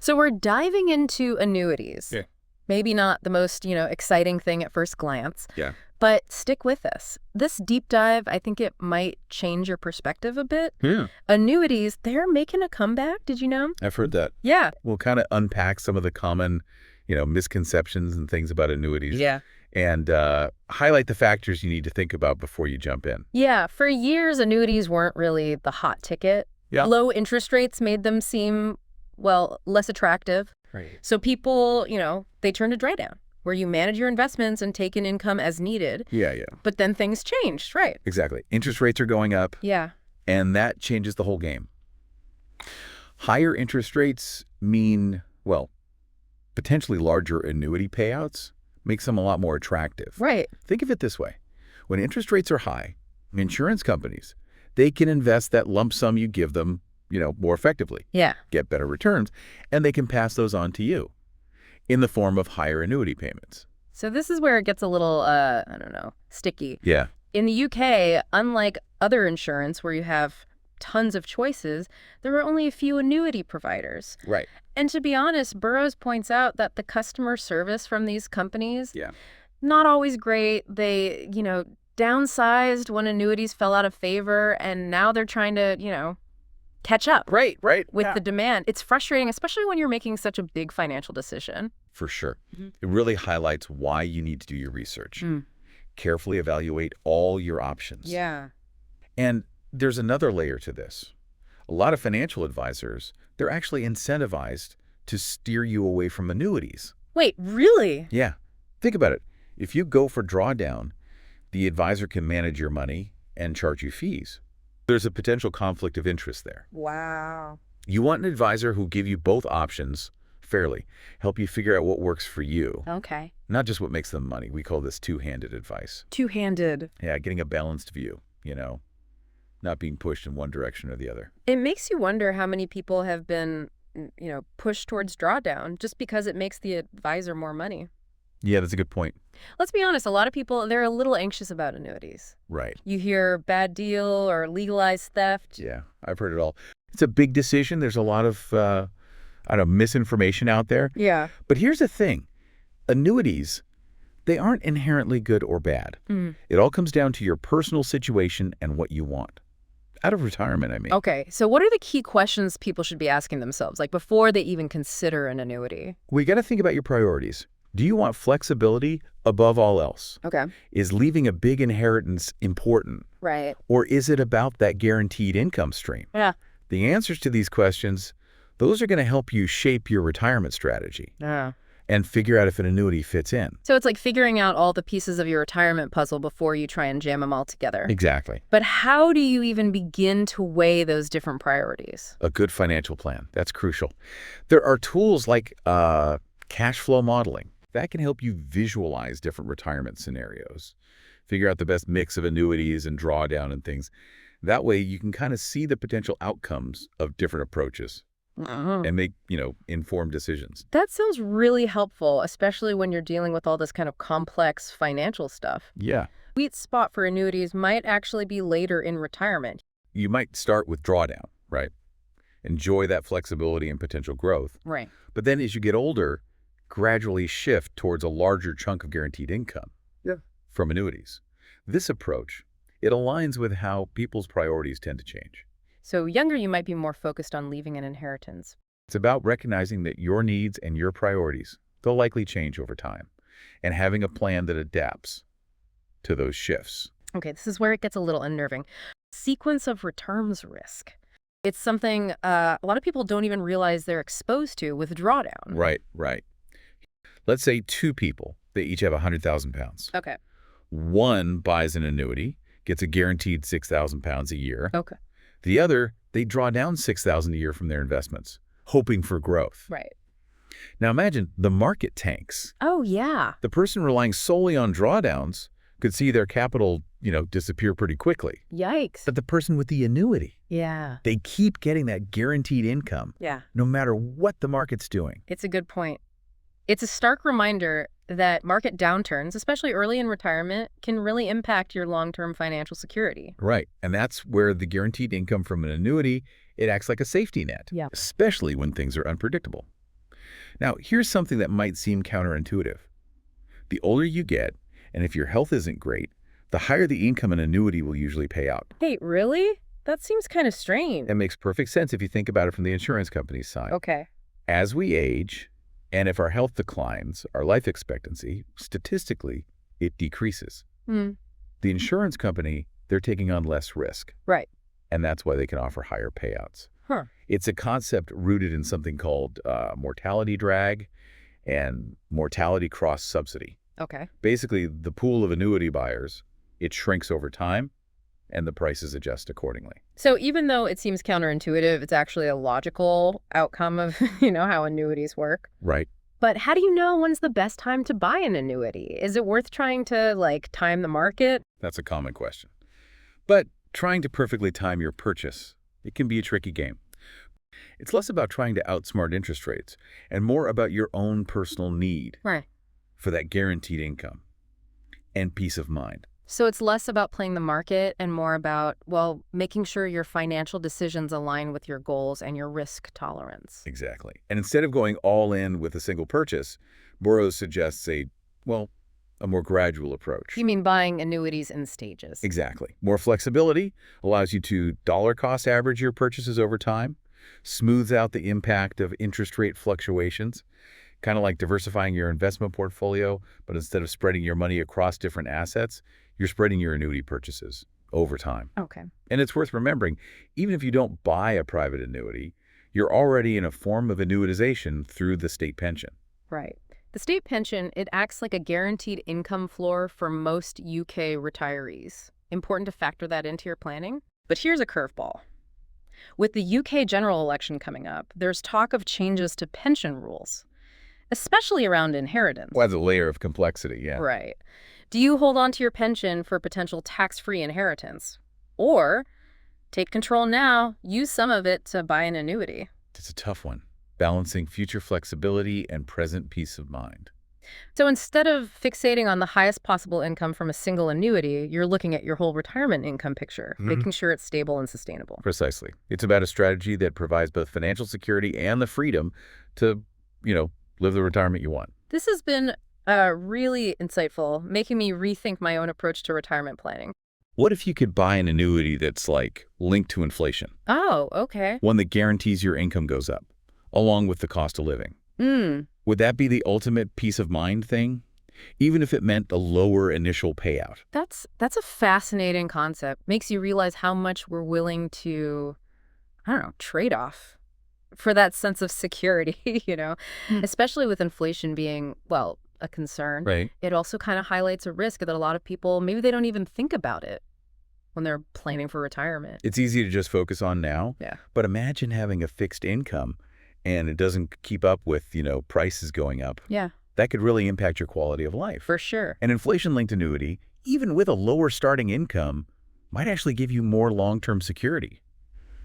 So we're diving into annuities. Yeah. Maybe not the most, exciting thing at first glance. Yeah. But stick with us. This deep dive, I think it might change your perspective a bit. Yeah. Annuities, they're making a comeback. Did you know? I've heard that. Yeah. We'll kind of unpack some of the common, misconceptions and things about annuities. Yeah. And highlight the factors you need to think about before you jump in. Yeah. For years, annuities weren't really the hot ticket. Yeah. Low interest rates made them seem, less attractive. Right. So people, they turned to drawdown, where you manage your investments and take in income as needed. Yeah. But then things changed, right? Exactly. Interest rates are going up. Yeah. And that changes the whole game. Higher interest rates mean, potentially larger annuity payouts makes them a lot more attractive. Right. Think of it this way. When interest rates are high, insurance companies, they can invest that lump sum you give them, more effectively. Yeah. Get better returns, and they can pass those on to you in the form of higher annuity payments. So this is where it gets a little, sticky. Yeah. In the UK, unlike other insurance where you have tons of choices, there are only a few annuity providers. Right. And to be honest, Burroughs points out that the customer service from these companies, Yeah. not always great. They, downsized when annuities fell out of favor, and now they're trying to, catch up. Right. With Yeah. the demand. It's frustrating, especially when you're making such a big financial decision. For sure. Mm-hmm. It really highlights why you need to do your research. Carefully evaluate all your options. Yeah. And there's another layer to this. A lot of financial advisors, they're actually incentivized to steer you away from annuities. Wait, really? Yeah. Think about it. If you go for drawdown, the advisor can manage your money and charge you fees. There's a potential conflict of interest there. Wow. You want an advisor who'll give you both options fairly, help you figure out what works for you, Okay. not just what makes them money. We call this two-handed advice. Two-handed. Yeah, getting a balanced view, not being pushed in one direction or the other. It makes you wonder how many people have been, pushed towards drawdown just because it makes the advisor more money. Yeah, that's a good point. Let's be honest, a lot of people, they're a little anxious about annuities. Right. You hear bad deal or legalized theft. Yeah, I've heard it all. It's a big decision. There's a lot of, misinformation out there. Yeah. But here's the thing. Annuities, they aren't inherently good or bad. It all comes down to your personal situation and what you want. Out of retirement, I mean. Okay, so what are the key questions people should be asking themselves, before they even consider an annuity? We got to think about your priorities. Do you want flexibility above all else? Okay. Is leaving a big inheritance important? Right. Or is it about that guaranteed income stream? Yeah. The answers to these questions, those are going to help you shape your retirement strategy Yeah. and figure out if an annuity fits in. So it's like figuring out all the pieces of your retirement puzzle before you try and jam them all together. Exactly. But how do you even begin to weigh those different priorities? A good financial plan. That's crucial. There are tools like cash flow modeling. That can help you visualize different retirement scenarios, figure out the best mix of annuities and drawdown and things. That way you can kind of see the potential outcomes of different approaches and make, informed decisions. That sounds really helpful, especially when you're dealing with all this kind of complex financial stuff. Yeah. Sweet spot for annuities might actually be later in retirement. You might start with drawdown, right? Enjoy that flexibility and potential growth. Right. But then as you get older, gradually shift towards a larger chunk of guaranteed income from annuities. This approach, it aligns with how people's priorities tend to change. So younger, you might be more focused on leaving an inheritance. It's about recognizing that your needs and your priorities, they'll likely change over time, and having a plan that adapts to those shifts. Okay, this is where it gets a little unnerving. Sequence of returns risk. It's something a lot of people don't even realize they're exposed to with drawdown. Right. Let's say two people, they each have 100,000 pounds. Okay. One buys an annuity, gets a guaranteed 6,000 pounds a year. Okay. The other, they draw down 6,000 a year from their investments, hoping for growth. Right. Now imagine the market tanks. Oh, yeah. The person relying solely on drawdowns could see their capital, disappear pretty quickly. Yikes. But the person with the annuity, Yeah. they keep getting that guaranteed income, Yeah. no matter what the market's doing. It's a good point. It's a stark reminder that market downturns, especially early in retirement, can really impact your long-term financial security. Right. And that's where the guaranteed income from an annuity, it acts like a safety net, Yeah. especially when things are unpredictable. Now, here's something that might seem counterintuitive. The older you get, and if your health isn't great, the higher the income an annuity will usually pay out. Hey, really? That seems kind of strange. That makes perfect sense if you think about it from the insurance company's side. Okay. As we age, and if our health declines, our life expectancy, statistically, it decreases. Hmm. The insurance company, they're taking on less risk, Right. and that's why they can offer higher payouts. Huh. It's a concept rooted in something called mortality drag and mortality cross subsidy. Okay. Basically, the pool of annuity buyers, it shrinks over time, and the prices adjust accordingly. So even though it seems counterintuitive, it's actually a logical outcome of, how annuities work. Right. But how do you know when's the best time to buy an annuity? Is it worth trying to, time the market? That's a common question. But trying to perfectly time your purchase, it can be a tricky game. It's less about trying to outsmart interest rates and more about your own personal need Right. for that guaranteed income and peace of mind. So it's less about playing the market and more about, making sure your financial decisions align with your goals and your risk tolerance. Exactly. And instead of going all in with a single purchase, Burroughs suggests a more gradual approach. You mean buying annuities in stages? Exactly. More flexibility allows you to dollar cost average your purchases over time, smooths out the impact of interest rate fluctuations, kind of like diversifying your investment portfolio, but instead of spreading your money across different assets, you're spreading your annuity purchases over time. Okay. And it's worth remembering, even if you don't buy a private annuity, you're already in a form of annuitization through the state pension. Right. The state pension, it acts like a guaranteed income floor for most UK retirees. Important to factor that into your planning. But here's a curveball. With the UK general election coming up, there's talk of changes to pension rules, especially around inheritance. Well, adds a layer of complexity, yeah. Right. Do you hold on to your pension for potential tax-free inheritance? Or take control now, use some of it to buy an annuity? It's a tough one, balancing future flexibility and present peace of mind. So instead of fixating on the highest possible income from a single annuity, you're looking at your whole retirement income picture, making sure it's stable and sustainable. Precisely. It's about a strategy that provides both financial security and the freedom to, live the retirement you want. This has been really insightful, making me rethink my own approach to retirement planning. What if you could buy an annuity that's linked to inflation? Oh, okay. One that guarantees your income goes up, along with the cost of living. Would that be the ultimate peace of mind thing? Even if it meant a lower initial payout? That's a fascinating concept. Makes you realize how much we're willing to, trade off for that sense of security, especially with inflation being, a concern. Right. It also kind of highlights a risk that a lot of people, maybe they don't even think about it when they're planning for retirement. It's easy to just focus on now. Yeah. But imagine having a fixed income and it doesn't keep up with, prices going up. Yeah. That could really impact your quality of life. For sure. An inflation-linked annuity, even with a lower starting income, might actually give you more long-term security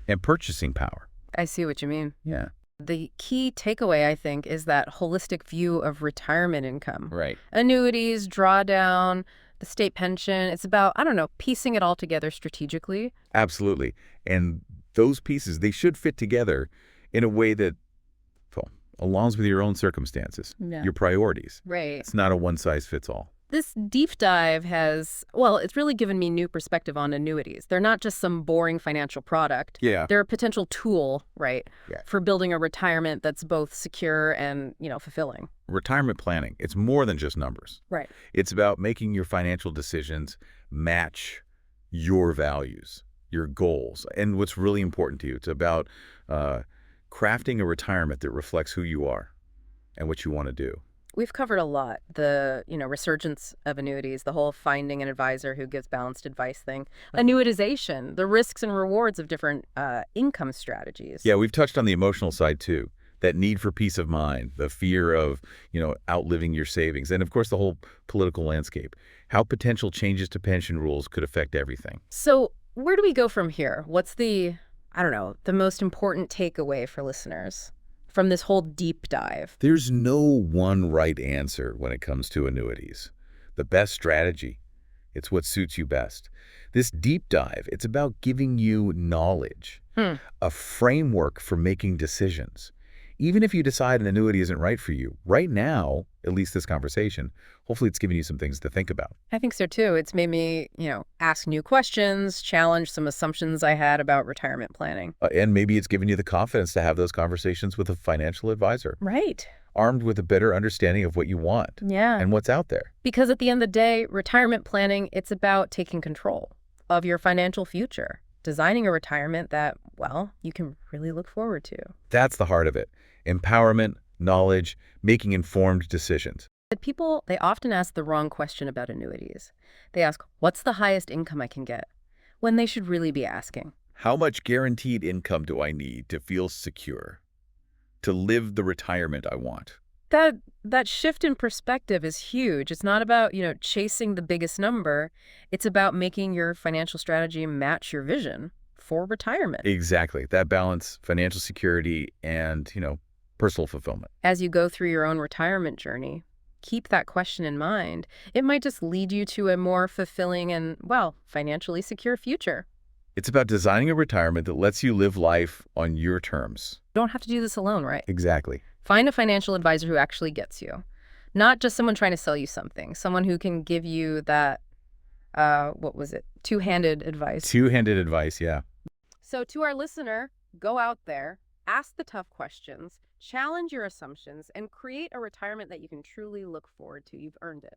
and purchasing power. I see what you mean. Yeah. The key takeaway, I think, is that holistic view of retirement income. Right. Annuities, drawdown, the state pension. It's about, piecing it all together strategically. Absolutely. And those pieces, they should fit together in a way that aligns with your own circumstances, your priorities. Right. It's not a one-size-fits-all. This deep dive it's really given me new perspective on annuities. They're not just some boring financial product. Yeah. They're a potential tool, right, Yeah. for building a retirement that's both secure and, fulfilling. Retirement planning, it's more than just numbers. Right. It's about making your financial decisions match your values, your goals, and what's really important to you. It's about crafting a retirement that reflects who you are and what you want to do. We've covered a lot. The, resurgence of annuities, the whole finding an advisor who gives balanced advice thing, annuitization, the risks and rewards of different income strategies. Yeah, we've touched on the emotional side too. That need for peace of mind, the fear of, outliving your savings, and of course the whole political landscape. How potential changes to pension rules could affect everything. So where do we go from here? What's the most important takeaway for listeners from this whole deep dive? There's no one right answer when it comes to annuities. The best strategy, it's what suits you best. This deep dive, it's about giving you knowledge, a framework for making decisions, Even if you decide an annuity isn't right for you, right now, at least this conversation, hopefully it's giving you some things to think about. I think so too. It's made me, ask new questions, challenge some assumptions I had about retirement planning. And maybe it's given you the confidence to have those conversations with a financial advisor, Right. armed with a better understanding of what you want Yeah. and what's out there. Because at the end of the day, retirement planning, it's about taking control of your financial future, designing a retirement that, well, you can really look forward to. That's the heart of it. Empowerment, knowledge, making informed decisions. But people, they often ask the wrong question about annuities. They ask, what's the highest income I can get? When they should really be asking, How much guaranteed income do I need to feel secure, to live the retirement I want? that shift in perspective is huge. It's not about, chasing the biggest number. It's about making your financial strategy match your vision for retirement. Exactly. That balance, financial security and, personal fulfillment. As you go through your own retirement journey, keep that question in mind. It might just lead you to a more fulfilling and, well, financially secure future. It's about designing a retirement that lets you live life on your terms. You don't have to do this alone, right? Exactly. Find a financial advisor who actually gets you, not just someone trying to sell you something, someone who can give you that, what was it, two-handed advice. Two-handed advice, yeah. So to our listener, go out there, ask the tough questions, challenge your assumptions, and create a retirement that you can truly look forward to. You've earned it.